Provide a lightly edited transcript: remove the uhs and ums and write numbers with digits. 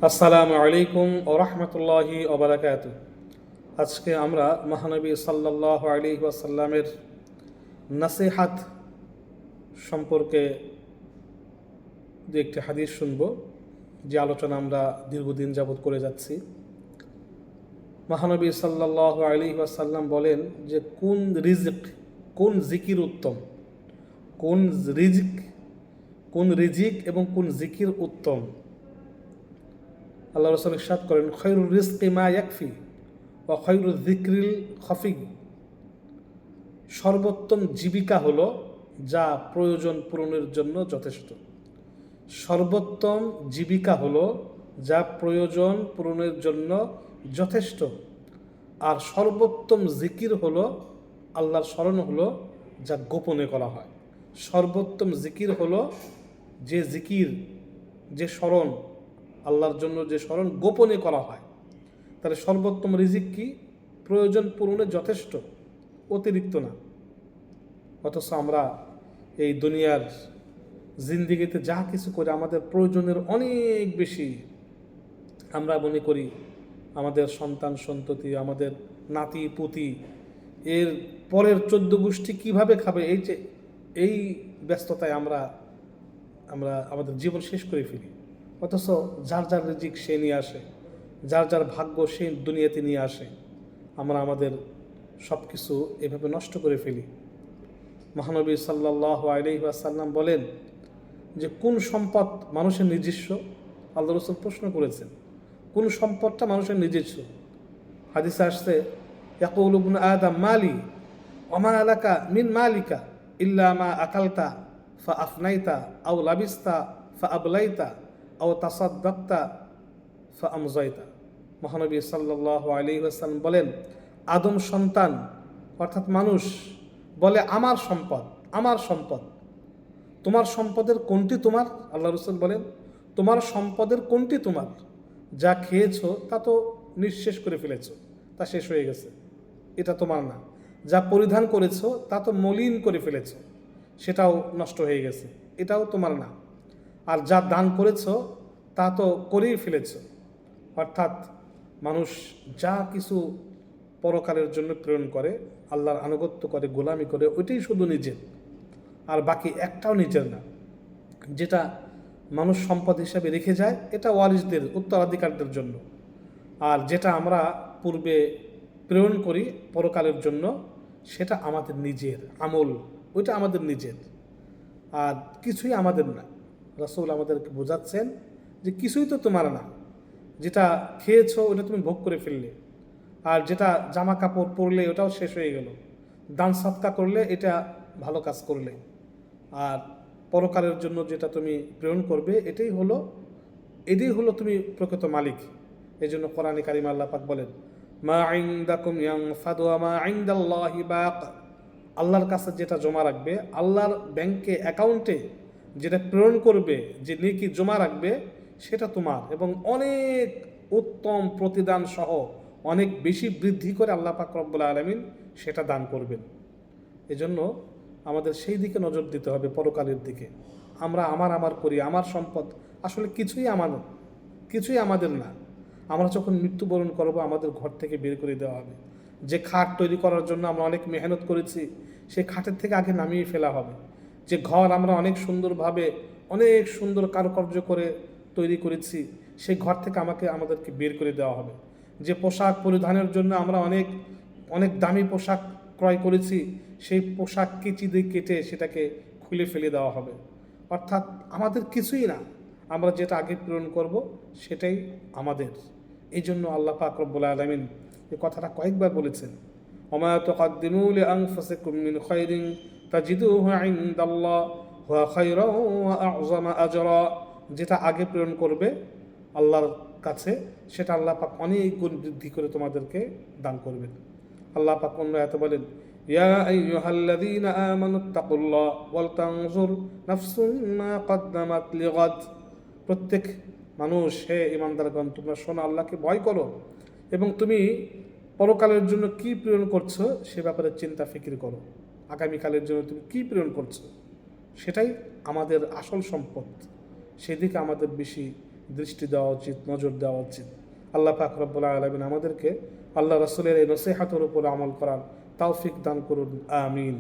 আসসালামু আলাইকুম ও রহমতুল্লাহি ওবরাকাতু। আজকে আমরা মহানবী সাল্লাল্লাহু আলাইহি ওয়াসাল্লামের নাসিহাত সম্পর্কে যে একটি হাদিস শুনব, যে আলোচনা আমরা দীর্ঘদিন যাবৎ করে যাচ্ছি। মহানবী সাল্লাল্লাহু আলাইহি ওয়াসাল্লাম বলেন যে কোন জিকির উত্তম, কোন রিজিক কোন রিজিক এবং কোন জিকির উত্তম। আল্লাহ রাসূল ইরশাদ করেন, খায়রুর রিজকি মা ইয়াকফি ওয়া খায়রুয যিকরিল খাফি। সর্বোত্তম জীবিকা হলো যা প্রয়োজন পূরণের জন্য যথেষ্ট। সর্বোত্তম জীবিকা হলো যা প্রয়োজন পূরণের জন্য যথেষ্ট। আর সর্বোত্তম জিকির হলো আল্লাহর স্মরণ হলো যা গোপনে করা হয়। সর্বোত্তম জিকির হলো যে জিকির, যে স্মরণ, আল্লাহর জন্য যে স্মরণ গোপনে করা হয়। তাহলে সর্বোত্তম রিজিক কি? প্রয়োজন পূরণে যথেষ্ট, অতিরিক্ত না। অথচ আমরা এই দুনিয়ার জিন্দিগিতে যা কিছু করে আমাদের প্রয়োজনের অনেক বেশি। আমরা মনে করি আমাদের সন্তান সন্ততি, আমাদের নাতি পুতি, এর পরের 14 গোষ্ঠী কীভাবে খাবে, এই ব্যস্ততায় আমরা আমাদের জীবন শেষ করে ফেলি। অথচ যার যার রিজিক সে নিয়ে আসে, যার যার ভাগ্য সে দুনিয়াতে নিয়ে আসে। আমরা আমাদের সব কিছু এভাবে নষ্ট করে ফেলি। মহানবী সাল্লাল্লাহু আলাইহি ওয়াসাল্লাম বলেন যে কোন সম্পদ মানুষের নিজস্ব? আল্লাহ রাসূল প্রশ্ন করেছেন, কোন সম্পদটা মানুষের নিজস্ব? হাদিসে আসছে, ইয়াকুলু ইবনু আদম মালি ওয়া মা লাকা মিন মালিকা ইল্লা মা আকালতা ফা আফনাইতা আও লাবিস্তা ফা আবলাইতা আও তাসাদ্দাকতা ফা আমজাইতা। মহানবী সাল্লাল্লাহু আলাইহি ওয়াসাল্লাম বলেন, আদম সন্তান অর্থাৎ মানুষ বলে আমার সম্পদ, আমার সম্পদ। তোমার সম্পদের কোনটি তোমার? আল্লাহ রাসূল বলেন, তোমার সম্পদের কোনটি তোমার? যা খেয়েছো তা তো নিঃশেষ করে ফেলেছো, তা শেষ হয়ে গেছে, এটা তোমার না। যা পরিধান করেছো তা তো মলিন করে ফেলেছো, সেটাও নষ্ট হয়ে গেছে, এটাও তোমার না। আর যা দান করেছো তা তো করেই ফেলেছো। অর্থাৎ মানুষ যা কিছু পরকালের জন্য প্রেরণ করে, আল্লাহর আনুগত্য করে, গোলামি করে, ওইটাই শুধু নিজের, আর বাকি একটাও নিজের না। যেটা মানুষ সম্পদ হিসাবে রেখে যায় এটা ওয়ারিসদের, উত্তরাধিকারদের জন্য। আর যেটা আমরা পূর্বে প্রেরণ করি পরকালের জন্য, সেটা আমাদের নিজের আমল, ওইটা আমাদের নিজের, আর কিছুই আমাদের না। রাসূল আমাদেরকে বোঝাচ্ছেন যে কিছুই তো তোমার না। যেটা খেয়েছো ওটা তুমি ভোগ করে ফেললে, আর যেটা জামা কাপড় পরলে ওটাও শেষ হয়ে গেল, দান সৎকা করলে এটা ভালো কাজ করলে, আর পরকালের জন্য যেটা তুমি প্রেরণ করবে এটাই হলো তুমি প্রকৃত মালিক। এই জন্য কোরআনে কারিমে আল্লাহ পাক বলেন, মা ইনদাকুম ইয়ানফাদু ওয়া মা ইনদাল্লাহি বাক। আল্লাহর কাছে যেটা জমা রাখবে, আল্লাহর ব্যাংকে অ্যাকাউন্টে যেটা প্রেরণ করবে, যে নেকি জমা রাখবে, সেটা তোমার, এবং অনেক উত্তম প্রতিদান সহ অনেক বেশি বৃদ্ধি করে আল্লাহ পাক রব্বুল আলামিন সেটা দান করবেন। এজন্য আমাদের সেই দিকে নজর দিতে হবে, পরকালের দিকে। আমরা আমার করি, আমার সম্পদ আসলে কিছুই আমাদের না। আমরা যখন মৃত্যুবরণ করব, আমাদের ঘর থেকে বের করে দেওয়া হবে। যে খাট তৈরি করার জন্য আমরা অনেক মেহনত করেছি, সেই খাটের থেকে আগে নামিয়ে ফেলা হবে। যে ঘর আমরা অনেক সুন্দরভাবে, অনেক সুন্দর কারুকার্য করে তৈরি করেছি, সেই ঘর থেকে আমাদেরকে বের করে দেওয়া হবে। যে পোশাক পরিধানের জন্য আমরা অনেক অনেক দামি পোশাক ক্রয় করেছি, সেই পোশাক কেচি দিয়ে কেটে সেটাকে খুলে ফেলে দেওয়া হবে। অর্থাৎ আমাদের কিছুই না, আমরা যেটা আগে প্রেরণ করব সেটাই আমাদের। এই জন্য আল্লাহ পাক রব্বুল আলামিন এই কথাটা কয়েকবার বলেছেন, ওমা তুকদ্দিমু লিআনফুসিকুম মিন খায়রিন তাজিদুহু ইনদাল্লাহ হুয়া খায়রান ওয়া আ'যামা আজরা। যেটা আগে প্রেরণ করবে আল্লাহর কাছে, সেটা আল্লাহ পাক অনেক গুণ বৃদ্ধি করে তোমাদেরকে দান করবেন। আল্লাহ পাক অন্য আয়াতে বলেন, ইয়া আইয়ুহাল্লাযীনা আমানুত্তাকুল্লাহ ওয়াল তানজুর নাফসুম মা কদ্দামাত লিগাদ। প্রত্যেক মানুষ, হে ঈমানদারগণ, তোমরা শোনো, আল্লাহকে ভয় করো, এবং তুমি পরকালের জন্য কি প্রেরণ করছো সে ব্যাপারে চিন্তা ফিকির করো। আগামীকালের জন্য তুমি কি প্রেরণ করছো, সেটাই আমাদের আসল সম্পদ, সেদিকে আমাদের বেশি দৃষ্টি দেওয়া উচিত, নজর দেওয়া উচিত। আল্লাহ পাক রব্বুল আলামিন আমাদেরকে আল্লাহ রাসূলের এই নসিহতের উপর আমল করার তৌফিক দান করুন, আমিন।